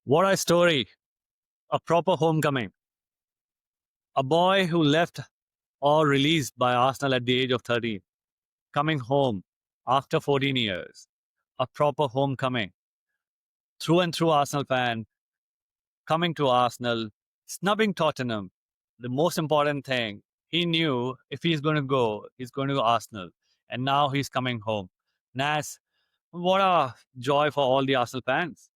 What a story. A proper homecoming. A boy who left or released by Arsenal at the age of 13, coming home after 14 years. A proper homecoming. Through and through Arsenal fan, coming to Arsenal, snubbing Tottenham. The most important thing, he knew if he's going to go, he's going to Arsenal. And now he's coming home. Nas, what a joy for all the Arsenal fans.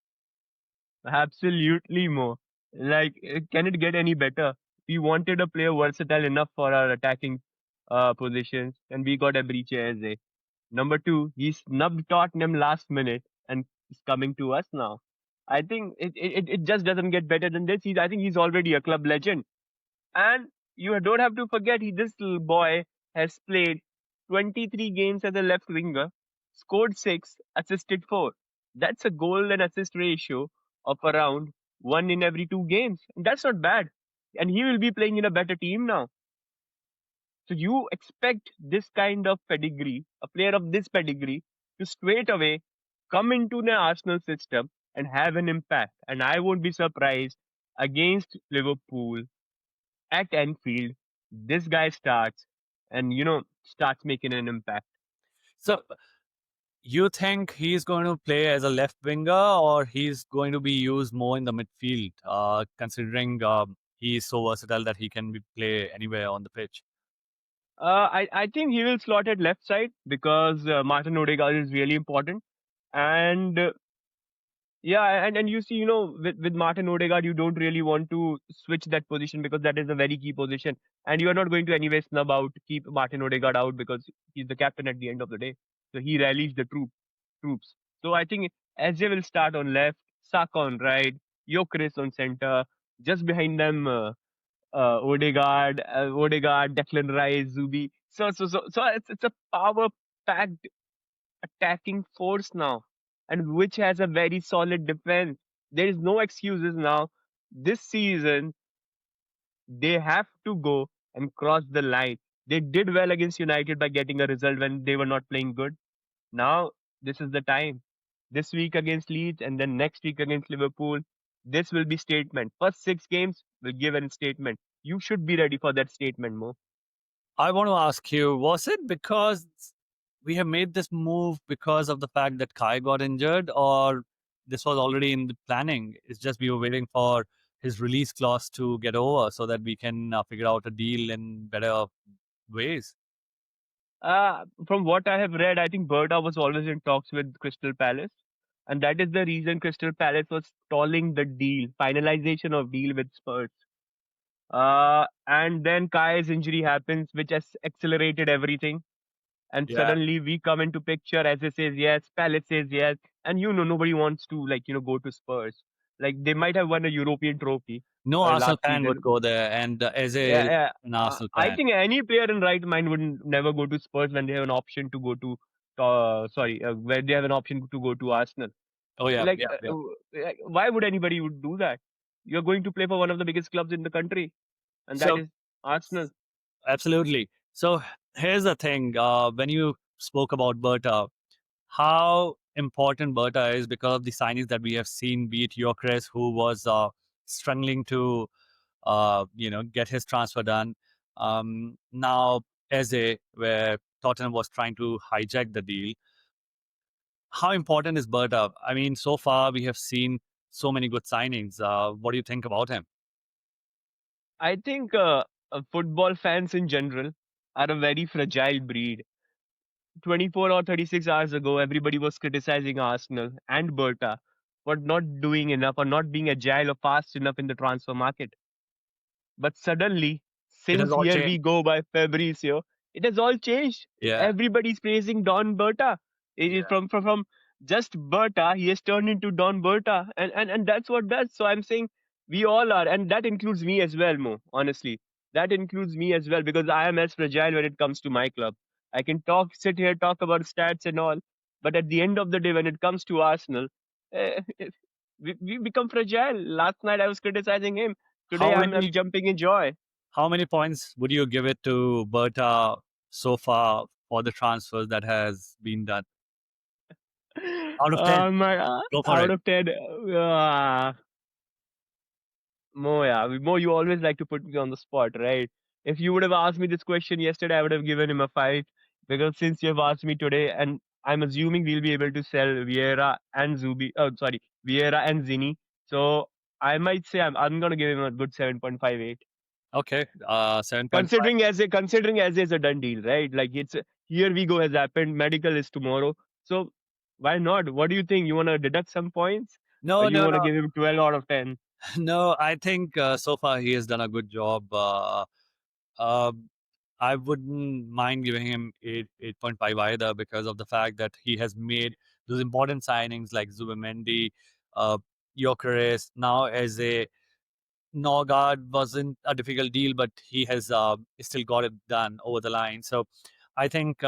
Absolutely, Mo. Can it get any better? We wanted a player versatile enough for our attacking positions, and we got Eberechi Eze. Number two, he snubbed Tottenham last minute and is coming to us now. I think it just doesn't get better than this. I think he's already a club legend. And you don't have to forget, this little boy has played 23 games as a left winger, scored 6, assisted 4. That's a goal and assist ratio of around 1 in every 2 games. And that's not bad. And he will be playing in a better team now. So you expect this kind of pedigree, a player of this pedigree, to straight away come into the Arsenal system and have an impact. And I won't be surprised against Liverpool at Enfield, this guy starts and starts making an impact. So, you think he's going to play as a left winger or he's going to be used more in the midfield, considering he is so versatile that he can play anywhere on the pitch? I think he will slot at left side because Martin Odegaard is really important. And yeah, and you see, with Martin Odegaard, you don't really want to switch that position because that is a very key position. And you are not going to anyway snub out, keep Martin Odegaard out because he's the captain at the end of the day. So he rallies the troops. So I think Eze will start on left, Saka on right, Gyökeres on center, just behind them, Odegaard, Declan Rice, Zubi. So it's a power packed attacking force now, and which has a very solid defense. There is no excuses now. This season, they have to go and cross the line. They did well against United by getting a result when they were not playing good. Now, this is the time. This week against Leeds and then next week against Liverpool. This will be statement. First 6 games will give a statement. You should be ready for that statement, Mo. I want to ask you, was it because we have made this move because of the fact that Kai got injured, or this was already in the planning? It's just we were waiting for his release clause to get over so that we can figure out a deal in better ways. From what I have read, I think Berta was always in talks with Crystal Palace. And that is the reason Crystal Palace was stalling the deal, finalization of deal with Spurs. And then Kai's injury happens, which has accelerated everything. And Yeah. suddenly we come into picture as it says yes, Palace says yes, and nobody wants to go to Spurs. Like they might have won a European trophy No Arsenal last fan would season. go there, and as Yeah, yeah. an Arsenal I fan. think any player in right mind would never go to Spurs when they have an option to go to. Where they have an option to go to Arsenal. Oh yeah, Like, yeah, yeah. why would anybody would do that? You're going to play for one of the biggest clubs in the country, and that So is Arsenal. absolutely. So here's the thing: when you spoke about Berta, how important Berta is because of the signings that we have seen, be it Gyökeres, who was struggling to, get his transfer done. Now Eze, where Tottenham was trying to hijack the deal. How important is Berta? I mean, so far we have seen so many good signings. What do you think about him? I think football fans in general are a very fragile breed. 24 or 36 hours ago, everybody was criticizing Arsenal and Berta for not doing enough or not being agile or fast enough in the transfer market. But suddenly, It has since all here we changed. go by Fabrizio, it has all changed. Yeah. Everybody's praising Don Berta. It is Yeah. from just Berta, he has turned into Don Berta. And that's what does. So I'm saying we all are, and that includes me as well, Mo, honestly. That includes me as well, because I am as fragile when it comes to my club. I can sit here, talk about stats and all, but at the end of the day, when it comes to Arsenal, eh, we become fragile. Last night I was criticizing him. Today How I'm many jumping in joy. how many points would you give it to Berta so far for the transfers that has been done? Out of 10. My Go for out it. of 10, Mo, yeah, Mo, you always like to put me on the spot, right? If you would have asked me this question yesterday, I would have given him a five. Because since you have asked me today, and I'm assuming we'll be able to sell Vieira and Zubi. Oh, sorry, Vieira and Zini. So I might say I'm gonna give him a good 7.58. Okay, 7.5. Considering as is a done deal, right? Like it's here we go has happened. Medical is tomorrow, so why not? What do you think? You wanna deduct some points, or No, you no, wanna no, give him 12 out of 10? no. I think so far he has done a good job. Uh, I wouldn't mind giving him 8.5 either because of the fact that he has made those important signings like Zubimendi, uh, Gyökeres. Now as a Norgard wasn't a difficult deal, but he has still got it done over the line. So I think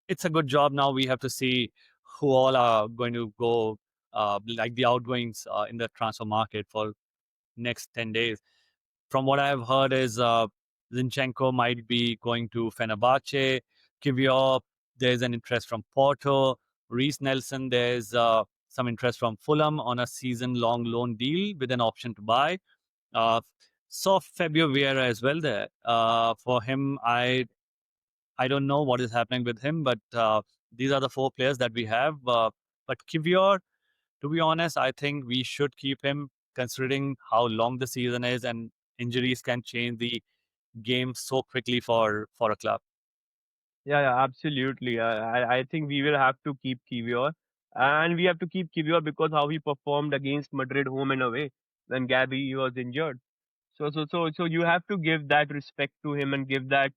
it's a good job. Now we have to see who all are going to go, like the outgoings in the transfer market for next 10 days. From what I've heard is Zinchenko might be going to Fenerbahce, Kivior, there's an interest from Porto, Reece Nelson, there's some interest from Fulham on a season-long loan deal with an option to buy. Uh, saw Fabio Vieira as well there. For him, I don't know what is happening with him, but these are the four players that we have. But Kivior, to be honest, I think we should keep him considering how long the season is and injuries can change the game so quickly for a club. Yeah, yeah, absolutely. I think we will have to keep Kivior, and we have to keep Kivior because how he performed against Madrid home and away when Gabby was injured. So you have to give that respect to him and give that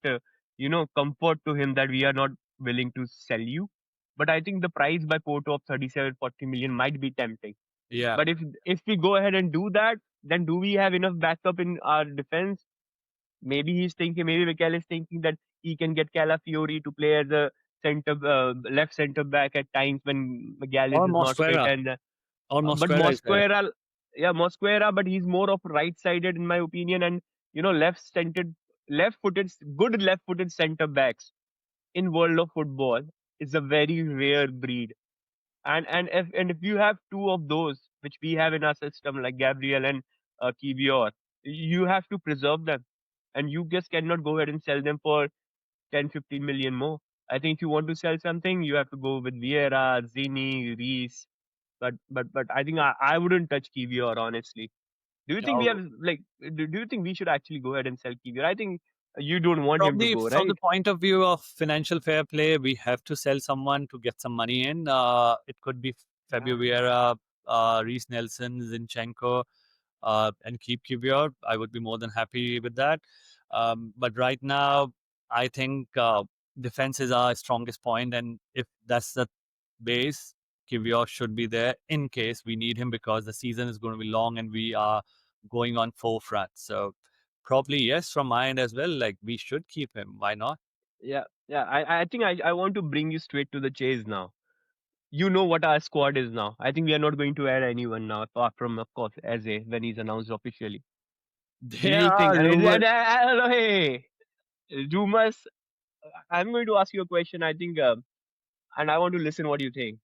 comfort to him that we are not willing to sell you. But I think the price by Porto of 37-40 million might be tempting. Yeah, But if we go ahead and do that, then do we have enough backup in our defense? Maybe Mikel is thinking that he can get Calafiori to play as a left center back at times when Magalhaes or is not fit, Mosquera, and or but Mosquera is there. Mosquera, yeah, Mosquera, but he's more of right-sided in my opinion, and left-centered, left-footed, good left-footed center backs in world of football is a very rare breed. And if you have two of those, which we have in our system, like Gabriel and Kivior, you have to preserve them, and you just cannot go ahead and sell them for 10-15 million more. I think if you want to sell something, you have to go with Vieira, Zini, Reese. But I think I wouldn't touch Kivior honestly. Do you think we have Uh, like? Do you think we should actually go ahead and sell Kivior? I think you don't want him to go, from the right? point of view of financial fair play, we have to sell someone to get some money in. It could be Fabio Yeah. Vieira, Reece Nelson, Zinchenko, and keep Kivior. I would be more than happy with that. But right now, I think defense is our strongest point, and if that's the base, Kivior should be there in case we need him because the season is going to be long and we are going on four fronts. So probably yes from my end as well. Like we should keep him. Why not? Yeah. I think I want to bring you straight to the chase now. You know what our squad is now. I think we are not going to add anyone now, apart from, of course, Eze when he's announced officially. Do There you think? are rumors. I don't know. Hey, rumors. I'm going to ask you a question. I think, and I want to listen what you think.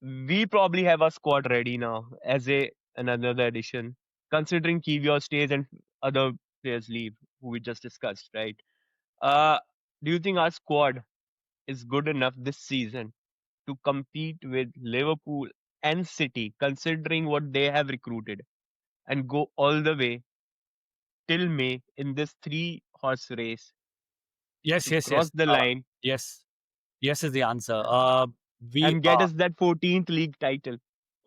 We probably have a squad ready now as another addition, considering Kivior stays and other players leave, who we just discussed, right? Uh, do you think our squad is good enough this season to compete with Liverpool and City, considering what they have recruited, and go all the way till May in this three-horse race Yes, to yes, cross yes. the line Yes, yes is the answer. We and get are. us that 14th league title,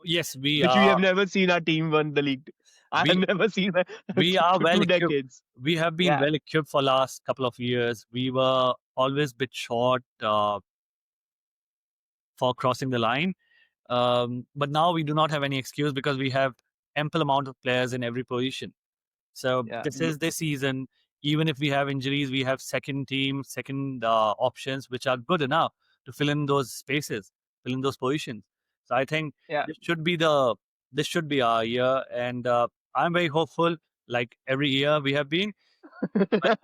Yes, we which we are. have never seen our team win the league. I have We never seen we are well two equipped. decades. We have been Yeah, well equipped for last couple of years. We were always a bit short for crossing the line. But now we do not have any excuse because we have ample amount of players in every position. So yeah, this is the season. Even if we have injuries, we have second team, second options, which are good enough to fill in those spaces, fill in those positions. So I think yeah. this should be the this should be our year, and I'm very hopeful. Like every year we have been. But,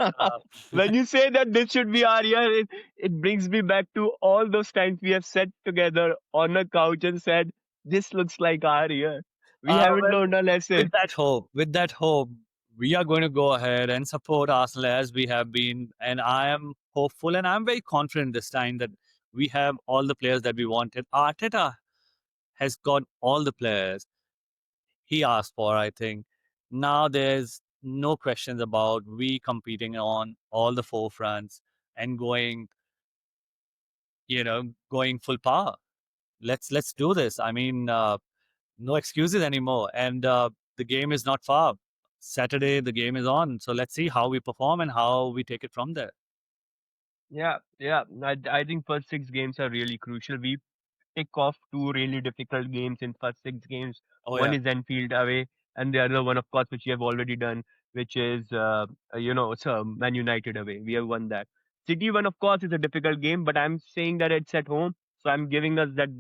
When you say that this should be our year, it brings me back to all those times we have sat together on a couch and said, "This looks like our year." We haven't Well, learned our lesson. with that hope, we are going to go ahead and support Arsenal as we have been, and I am hopeful and I'm very confident this time that we have all the players that we wanted. Arteta has got all the players he asked for, I think. Now there's no questions about we competing on all the four fronts and going, going full power. Let's do this. I mean, no excuses anymore. And the game is not far. Saturday, the game is on. So let's see how we perform and how we take it from there. Yeah, yeah. I think first 6 games are really crucial. We tick off two really difficult games in first 6 games. Oh, One yeah. is Anfield away, and the other one, of course, which we have already done, which is so Man United away. We have won that. City one, of course, is a difficult game, but I'm saying that it's at home, so I'm giving us that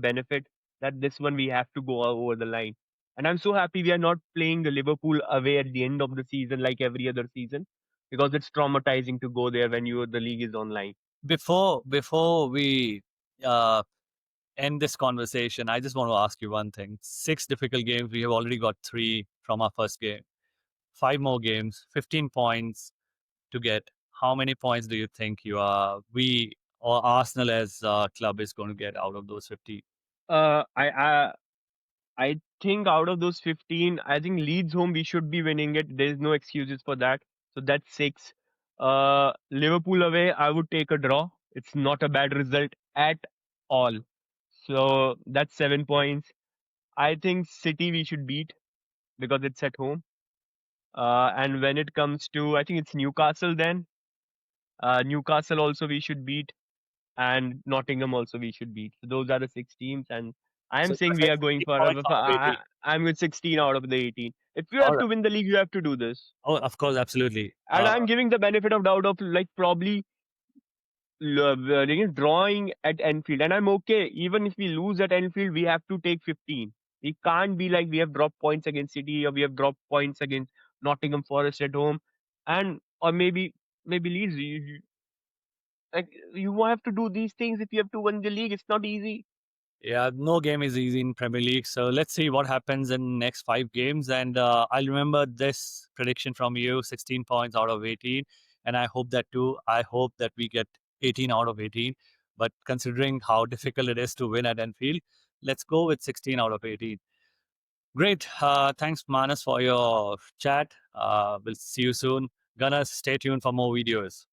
benefit that this one we have to go over the line. And I'm so happy we are not playing the Liverpool away at the end of the season like every other season, because it's traumatizing to go there when the league is online. Before we uh, end this conversation, I just want to ask you one thing. 6 difficult games. We have already got 3 from our first game. 5 more games, 15 points to get. How many points do you think we or Arsenal as a club is going to get out of those 50? Uh, I, I I think out of those 15, I think Leeds home we should be winning it. There's no excuses for that. So that's 6. Liverpool away, I would take a draw. It's not a bad result at all. So that's 7 points. I think City we should beat because it's at home. And when it comes to, I think it's Newcastle then. Newcastle also we should beat, and Nottingham also we should beat. So those are the 6 teams, and I am So saying you're we saying are going 16 for. points out of 18. I'm with 16 out of the 18. If you All have right. to win the league, you have to do this. Oh, of course, absolutely. And I'm giving the benefit of doubt of like probably drawing at Enfield, and I'm okay. Even if we lose at Enfield, we have to take 15. We can't be like we have dropped points against City or we have dropped points against Nottingham Forest at home, and or maybe Leeds. Like you have to do these things if you have to win the league. It's not easy. Yeah, no game is easy in Premier League. So let's see what happens in next 5 games. And I'll remember this prediction from you: 16 points out of 18. And I hope that too. I hope that we get 18 out of 18. But considering how difficult it is to win at Enfield, let's go with 16 out of 18. Great. Thanks, Manas, for your chat. We'll see you soon. Gonna stay tuned for more videos.